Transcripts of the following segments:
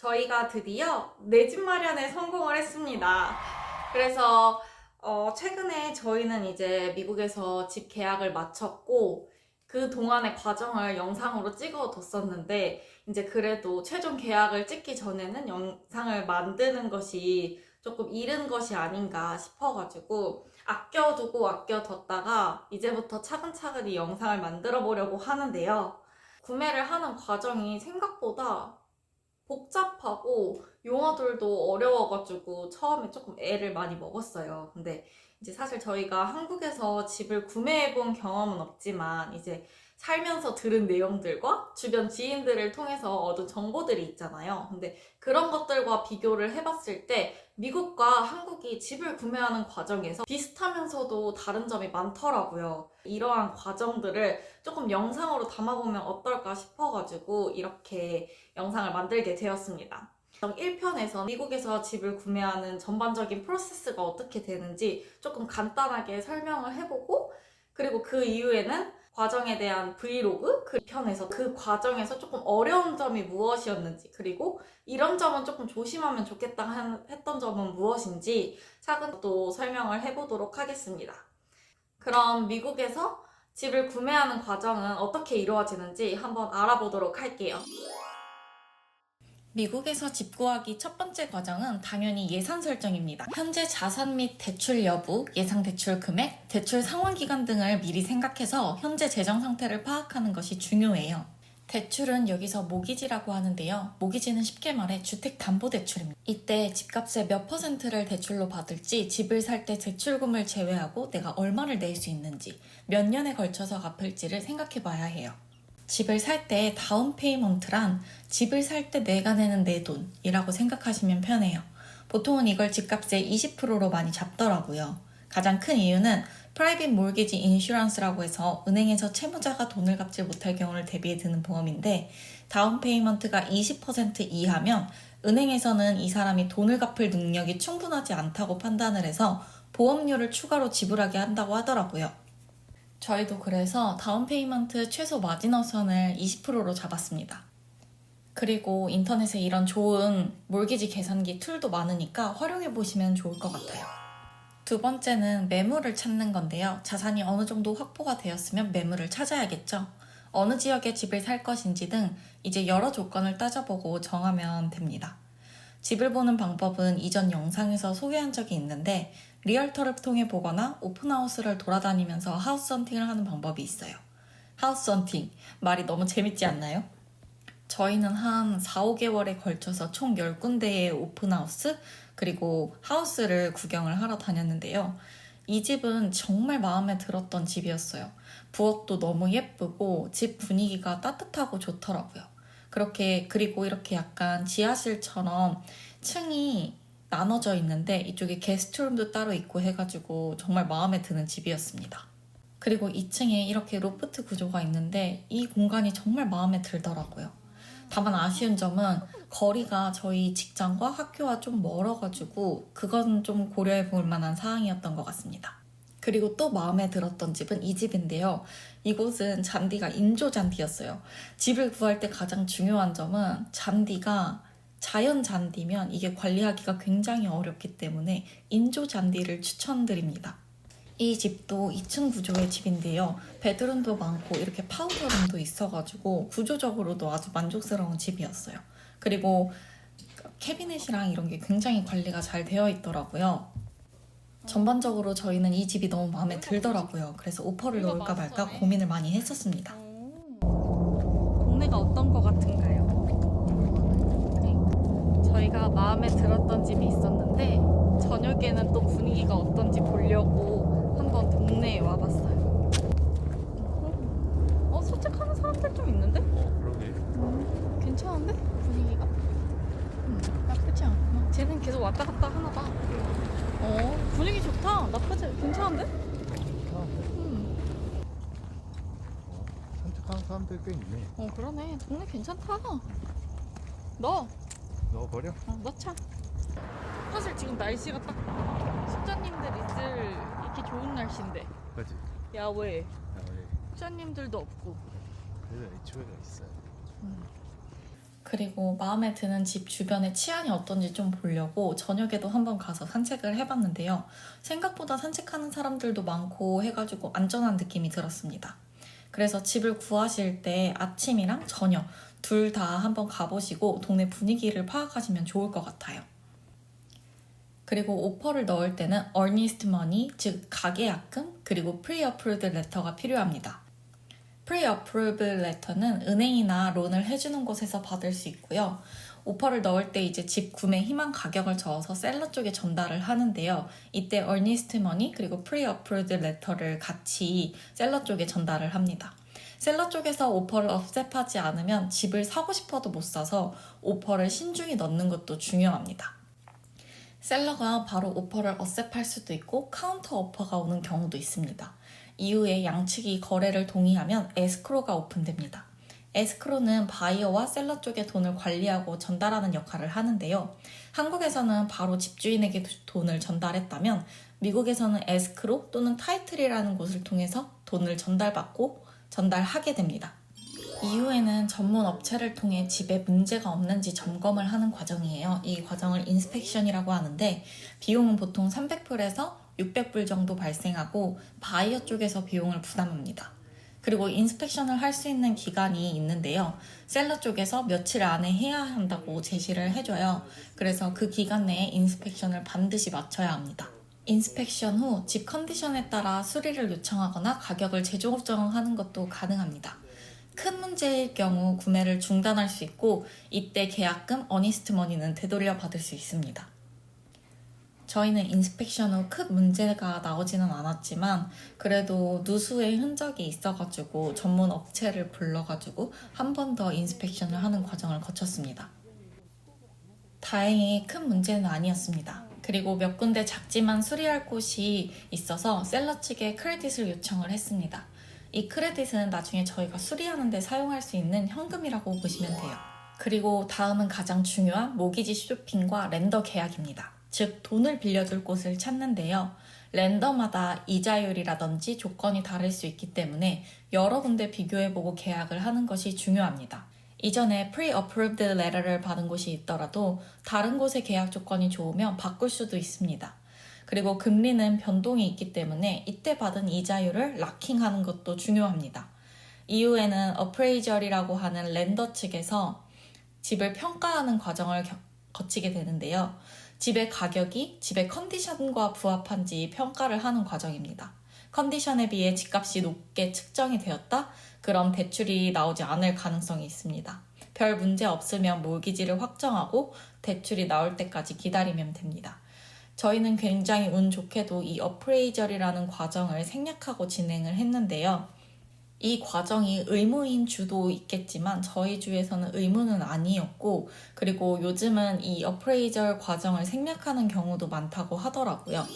저희가 드디어 내 집 마련에 성공을 했습니다. 그래서 최근에 저희는 이제 미국에서 집 계약을 마쳤고 그 동안의 과정을 영상으로 찍어뒀었는데 이제 그래도 최종 계약을 찍기 전에는 영상을 만드는 것이 조금 이른 것이 아닌가 싶어가지고 아껴두고 아껴뒀다가 이제부터 차근차근 이 영상을 만들어 보려고 하는데요. 구매를 하는 과정이 생각보다 복잡하고 용어들도 어려워가지고 처음에 조금 애를 많이 먹었어요. 근데 이제 사실 저희가 한국에서 집을 구매해본 경험은 없지만 이제 살면서 들은 내용들과 주변 지인들을 통해서 얻은 정보들이 있잖아요. 근데 그런 것들과 비교를 해봤을 때 미국과 한국이 집을 구매하는 과정에서 비슷하면서도 다른 점이 많더라고요. 이러한 과정들을 조금 영상으로 담아보면 어떨까 싶어가지고 이렇게 영상을 만들게 되었습니다. 1편에서 미국에서 집을 구매하는 전반적인 프로세스가 어떻게 되는지 조금 간단하게 설명을 해보고 그리고 그 이후에는 과정에 대한 브이로그 그 편에서 그 과정에서 조금 어려운 점이 무엇이었는지 그리고 이런 점은 조금 조심하면 좋겠다 했던 점은 무엇인지 차근 또 설명을 해보도록 하겠습니다. 그럼 미국에서 집을 구매하는 과정은 어떻게 이루어지는지 한번 알아보도록 할게요. 미국에서 집 구하기 첫 번째 과정은 당연히 예산 설정입니다. 현재 자산 및 대출 여부, 예상 대출 금액, 대출 상환 기간 등을 미리 생각해서 현재 재정 상태를 파악하는 것이 중요해요. 대출은 여기서 모기지라고 하는데요. 모기지는 쉽게 말해 주택담보대출입니다. 이때 집값의 몇 %를 대출로 받을지, 집을 살 때 대출금을 제외하고 내가 얼마를 낼 수 있는지, 몇 년에 걸쳐서 갚을지를 생각해 봐야 해요. 집을 살 때 다운 페이먼트란 집을 살 때 내가 내는 내 돈이라고 생각하시면 편해요. 보통은 이걸 집값의 20%로 많이 잡더라고요. 가장 큰 이유는 프라이빗 몰기지 인슈런스라고 해서 은행에서 채무자가 돈을 갚지 못할 경우를 대비해 드는 보험인데 다운 페이먼트가 20% 이하면 은행에서는 이 사람이 돈을 갚을 능력이 충분하지 않다고 판단을 해서 보험료를 추가로 지불하게 한다고 하더라고요. 저희도 그래서 다운 페이먼트 최소 마지노선을 20%로 잡았습니다. 그리고 인터넷에 이런 좋은 몰기지 계산기 툴도 많으니까 활용해 보시면 좋을 것 같아요. 두 번째는 매물을 찾는 건데요. 자산이 어느 정도 확보가 되었으면 매물을 찾아야겠죠. 어느 지역에 집을 살 것인지 등 이제 여러 조건을 따져보고 정하면 됩니다. 집을 보는 방법은 이전 영상에서 소개한 적이 있는데 리얼터를 통해 보거나 오픈하우스를 돌아다니면서 하우스 헌팅을 하는 방법이 있어요. 하우스 헌팅, 말이 너무 재밌지 않나요? 저희는 한 4, 5개월에 걸쳐서 총 10군데의 오픈하우스 그리고 하우스를 구경을 하러 다녔는데요. 이 집은 정말 마음에 들었던 집이었어요. 부엌도 너무 예쁘고 집 분위기가 따뜻하고 좋더라고요. 그리고 이렇게 약간 지하실처럼 층이 나눠져 있는데 이쪽에 게스트룸도 따로 있고 해가지고 정말 마음에 드는 집이었습니다. 그리고 2층에 이렇게 로프트 구조가 있는데 이 공간이 정말 마음에 들더라고요. 다만 아쉬운 점은 거리가 저희 직장과 학교와 좀 멀어가지고 그건 좀 고려해 볼 만한 사항이었던 것 같습니다. 그리고 또 마음에 들었던 집은 이 집인데요. 이곳은 잔디가 인조 잔디였어요. 집을 구할 때 가장 중요한 점은 잔디가 자연 잔디면 이게 관리하기가 굉장히 어렵기 때문에 인조 잔디를 추천드립니다. 이 집도 2층 구조의 집인데요. 베드룸도 많고 이렇게 파우더룸도 있어가지고 구조적으로도 아주 만족스러운 집이었어요. 그리고 캐비넷이랑 이런 게 굉장히 관리가 잘 되어 있더라고요. 전반적으로 저희는 이 집이 너무 마음에 들더라고요. 그래서 오퍼를 넣을까 말까 고민을 많이 했었습니다. 동네가 어떤 것 같은가요? 저희가 마음에 들었던 집이 있었는데 저녁에는 또 분위기가 어떤지 보려고 한번 동네에 와봤어요. 산책하는 사람들 좀 있는데? 그러게. 괜찮은데? 분위기가? 나쁘지 않구나. 쟤는 계속 왔다 갔다 하나 봐. 분위기 좋다. 나쁘지, 괜찮은데? 좋다. 산책하는 사람들 꽤 있네. 그러네. 동네 괜찮다. 넣어버려? 넣자. 사실 지금 날씨가 딱 숙자님들 있기 좋은 날씨인데. 그지? 야외. 야, 원래 숙자님들도 없고. 그래도 HOA가 있어요. 그리고 마음에 드는 집 주변의 치안이 어떤지 좀 보려고 저녁에도 한번 가서 산책을 해봤는데요. 생각보다 산책하는 사람들도 많고 해가지고 안전한 느낌이 들었습니다. 그래서 집을 구하실 때 아침이랑 저녁 둘 다 한번 가보시고 동네 분위기를 파악하시면 좋을 것 같아요. 그리고 오퍼를 넣을 때는 earnest money, 즉 가계약금, 그리고 pre-approved letter가 필요합니다. pre-approved letter는 은행이나 론을 해주는 곳에서 받을 수 있고요. 오퍼를 넣을 때 이제 집 구매 희망 가격을 적어서 셀러 쪽에 전달을 하는데요. 이때 earnest money 그리고 pre-approved letter를 같이 셀러 쪽에 전달을 합니다. 셀러 쪽에서 오퍼를 억셉하지 않으면 집을 사고 싶어도 못 사서 오퍼를 신중히 넣는 것도 중요합니다. 셀러가 바로 오퍼를 억셉할 수도 있고 카운터 오퍼가 오는 경우도 있습니다. 이후에 양측이 거래를 동의하면 에스크로가 오픈됩니다. 에스크로는 바이어와 셀러 쪽의 돈을 관리하고 전달하는 역할을 하는데요. 한국에서는 바로 집주인에게 돈을 전달했다면 미국에서는 에스크로 또는 타이틀이라는 곳을 통해서 돈을 전달하게 됩니다. 이후에는 전문 업체를 통해 집에 문제가 없는지 점검을 하는 과정이에요. 이 과정을 인스펙션이라고 하는데 비용은 보통 300불에서 600불 정도 발생하고 바이어 쪽에서 비용을 부담합니다. 그리고 인스펙션을 할 수 있는 기간이 있는데요. 셀러 쪽에서 며칠 안에 해야 한다고 제시를 해줘요. 그래서 그 기간 내에 인스펙션을 반드시 마쳐야 합니다. 인스펙션 후 집 컨디션에 따라 수리를 요청하거나 가격을 재조정하는 것도 가능합니다. 큰 문제일 경우 구매를 중단할 수 있고 이때 계약금 어니스트 머니는 되돌려 받을 수 있습니다. 저희는 인스펙션 후 큰 문제가 나오지는 않았지만 그래도 누수의 흔적이 있어가지고 전문 업체를 불러가지고 한 번 더 인스펙션을 하는 과정을 거쳤습니다. 다행히 큰 문제는 아니었습니다. 그리고 몇 군데 작지만 수리할 곳이 있어서 셀러 측에 크레딧을 요청을 했습니다. 이 크레딧은 나중에 저희가 수리하는 데 사용할 수 있는 현금이라고 보시면 돼요. 그리고 다음은 가장 중요한 모기지 쇼핑과 렌더 계약입니다. 즉 돈을 빌려줄 곳을 찾는데요. 렌더마다 이자율이라든지 조건이 다를 수 있기 때문에 여러 군데 비교해보고 계약을 하는 것이 중요합니다. 이전에 pre-approved letter를 받은 곳이 있더라도 다른 곳의 계약 조건이 좋으면 바꿀 수도 있습니다. 그리고 금리는 변동이 있기 때문에 이때 받은 이자율을 락킹하는 것도 중요합니다. 이후에는 어프레이저리라고 하는 렌더 측에서 집을 평가하는 과정을 거치게 되는데요. 집의 가격이 집의 컨디션과 부합한지 평가를 하는 과정입니다. 컨디션에 비해 집값이 높게 측정이 되었다? 그럼 대출이 나오지 않을 가능성이 있습니다. 별 문제 없으면 몰기지를 확정하고 대출이 나올 때까지 기다리면 됩니다. 저희는 굉장히 운 좋게도 이 어프레이저리라는 과정을 생략하고 진행을 했는데요. 이 과정이 의무인 주도 있겠지만 저희 주에서는 의무는 아니었고 그리고 요즘은 이 어프레이저 과정을 생략하는 경우도 많다고 하더라고요.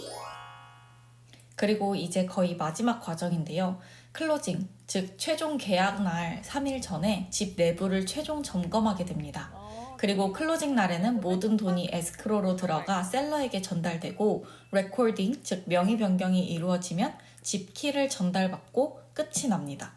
그리고 이제 거의 마지막 과정인데요. 클로징, 즉 최종 계약 날 3일 전에 집 내부를 최종 점검하게 됩니다. 그리고 클로징 날에는 모든 돈이 에스크로로 들어가 셀러에게 전달되고 레코딩, 즉 명의 변경이 이루어지면 집 키를 전달받고 끝이 납니다.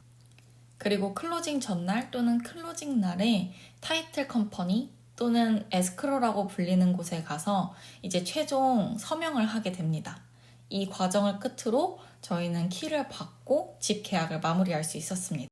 그리고 클로징 전날 또는 클로징 날에 타이틀 컴퍼니 또는 에스크로라고 불리는 곳에 가서 이제 최종 서명을 하게 됩니다. 이 과정을 끝으로 저희는 키를 받고 집 계약을 마무리할 수 있었습니다.